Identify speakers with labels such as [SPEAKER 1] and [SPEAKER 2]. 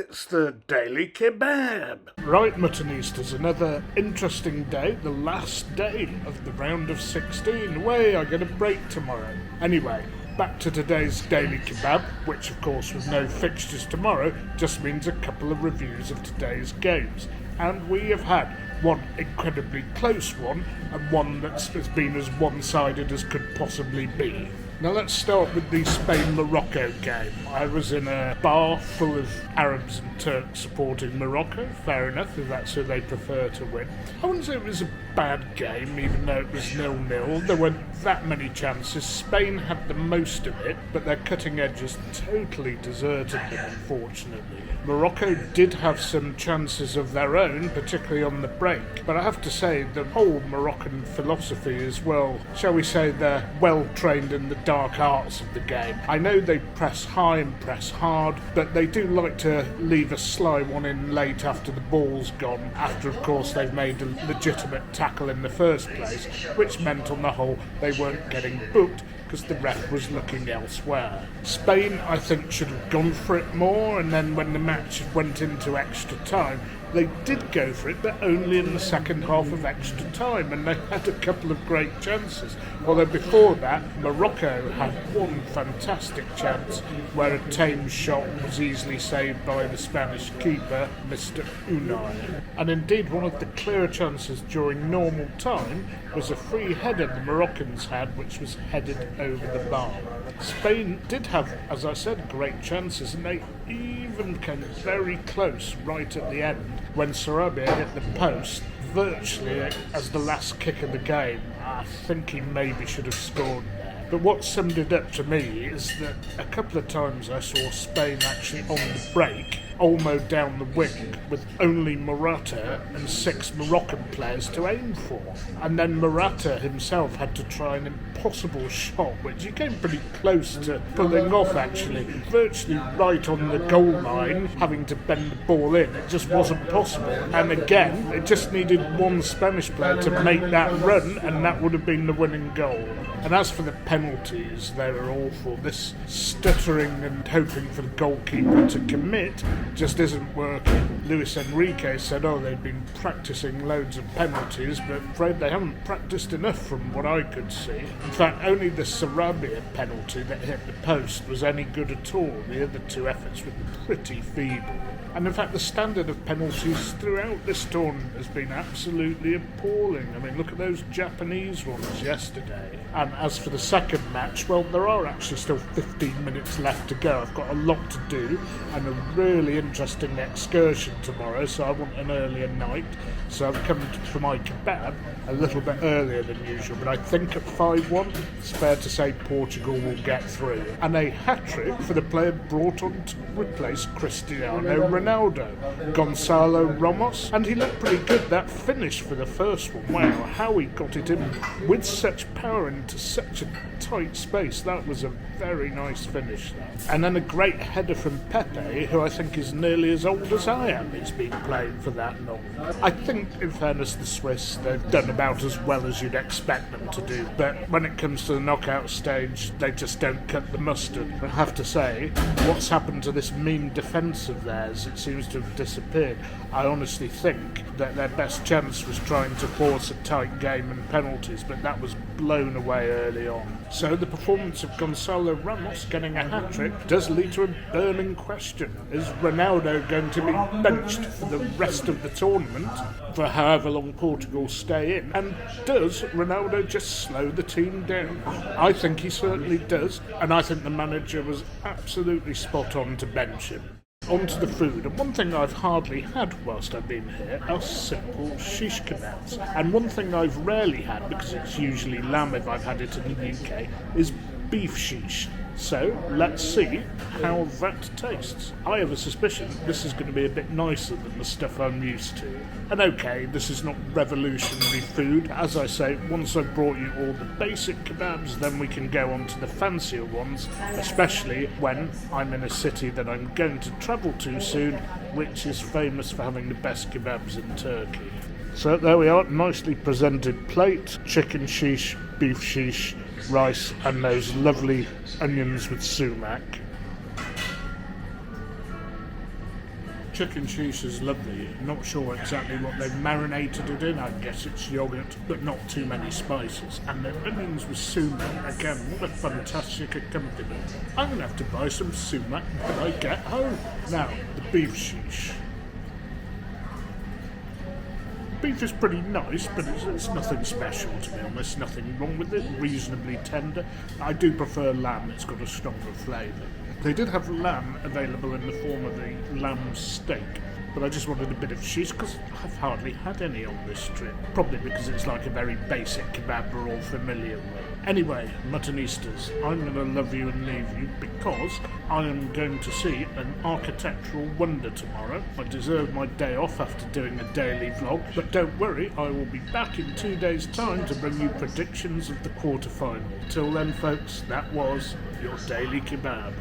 [SPEAKER 1] It's the Daily Kebab. Right, Muttonistas, another interesting day, the last day of the round of 16. Way, I get a break tomorrow. Anyway, back to today's Daily Kebab, which of course with no fixtures tomorrow just means a couple of reviews of today's games. And we have had one incredibly close one and one that's been as one-sided as could possibly be. Now let's start with the Spain-Morocco game. I was in a bar full of Arabs and Turks supporting Morocco, fair enough, if that's who they prefer to win. I wouldn't say it was a bad game, even though it was 0-0. There weren't that many chances. Spain had the most of it, but their cutting edges totally deserted them, unfortunately. Morocco did have some chances of their own, particularly on the break, but I have to say the whole Moroccan philosophy is, well, shall we say they're well trained in the dark arts of the game. I know they press high and press hard, but they do like to leave a sly one in late after the ball's gone, after of course they've made a legitimate tackle in the first place, which meant on the whole they weren't getting booked because the ref was looking elsewhere. Spain, I think, should have gone for it more, and then when the match went into extra time, they did go for it, but only in the second half of extra time, and they had a couple of great chances. Although before that, Morocco had one fantastic chance where a tame shot was easily saved by the Spanish keeper, Mr. Unai. And indeed, one of the clearer chances during normal time was a free header the Moroccans had, which was headed over the bar. Spain did have, as I said, great chances, and they even came very close right at the end when Sarabia hit the post, virtually as the last kick of the game. I think he maybe should have scored there. But what summed it up to me is that a couple of times I saw Spain actually on the break, Olmo down the wing, with only Morata and 6 Moroccan players to aim for. And then Morata himself had to try an impossible shot, which he came pretty close to pulling off actually, virtually right on the goal line, having to bend the ball in. It just wasn't possible. And again, it just needed one Spanish player to make that run, and that would have been the winning goal. And as for the penalties, they were awful. This stuttering and hoping for the goalkeeper to commit just isn't working. Luis Enrique said, they've been practising loads of penalties, but I'm afraid they haven't practised enough from what I could see. In fact, only the Sarabia penalty that hit the post was any good at all. The other two efforts were pretty feeble. And in fact, the standard of penalties throughout this tournament has been absolutely appalling. I mean, look at those Japanese ones yesterday. And as for the second match, well, there are actually still 15 minutes left to go. I've got a lot to do and a really interesting excursion tomorrow, so I want an earlier night. So I've come for my kebab a little bit earlier than usual, but I think at 5-1, it's fair to say Portugal will get through. And a hat-trick for the player brought on to replace Cristiano Ronaldo, Gonçalo Ramos, and he looked pretty good. That finish for the first one, wow, how he got it in with such power into such a tight space. That was a very nice finish. And then a great header from Pepe, who I think is nearly as old as I am. He's been playing for that long. I think, in fairness, the Swiss, they've done about as well as you'd expect them to do, but when it comes to the knockout stage, they just don't cut the mustard. I have to say, what's happened to this mean defence of theirs? It seems to have disappeared. I honestly think that their best chance was trying to force a tight game and penalties, but that was blown away early on. So the performance of Gonçalo Ramos getting a hat-trick does lead to a burning question. Is Ronaldo going to be benched for the rest of the tournament, for however long Portugal stay in? And does Ronaldo just slow the team down? I think he certainly does, and I think the manager was absolutely spot on to bench him. On to the food, and one thing I've hardly had whilst I've been here are simple shish kebabs. And one thing I've rarely had, because it's usually lamb if I've had it in the UK, is beef shish. So let's see how that tastes. I have a suspicion this is going to be a bit nicer than the stuff I'm used to. And okay, this is not revolutionary food. As I say, once I've brought you all the basic kebabs, then we can go on to the fancier ones, especially when I'm in a city that I'm going to travel to soon, which is famous for having the best kebabs in Turkey. So there we are, nicely presented plate, chicken shish, beef shish, rice, and those lovely onions with sumac. chicken sheesh is lovely. Not sure exactly what they've marinated it in. I guess it's yogurt, but not too many spices. And the onions with sumac. Again, what a fantastic accompaniment. I'm going to have to buy some sumac when I get home. Now, the beef sheesh. Beef is pretty nice, but it's nothing special, to be honest. Nothing wrong with it. Reasonably tender. I do prefer lamb. It's got a stronger flavour. They did have lamb available in the form of a lamb steak, but I just wanted a bit of sheesh because I've hardly had any on this trip. Probably because it's like a very basic kebab we're all familiar with. Anyway, Muttonistas, I'm going to love you and leave you because I am going to see an architectural wonder tomorrow. I deserve my day off after doing a daily vlog, but don't worry, I will be back in 2 days' time to bring you predictions of the quarterfinal. Till then, folks, that was your Daily Kebab.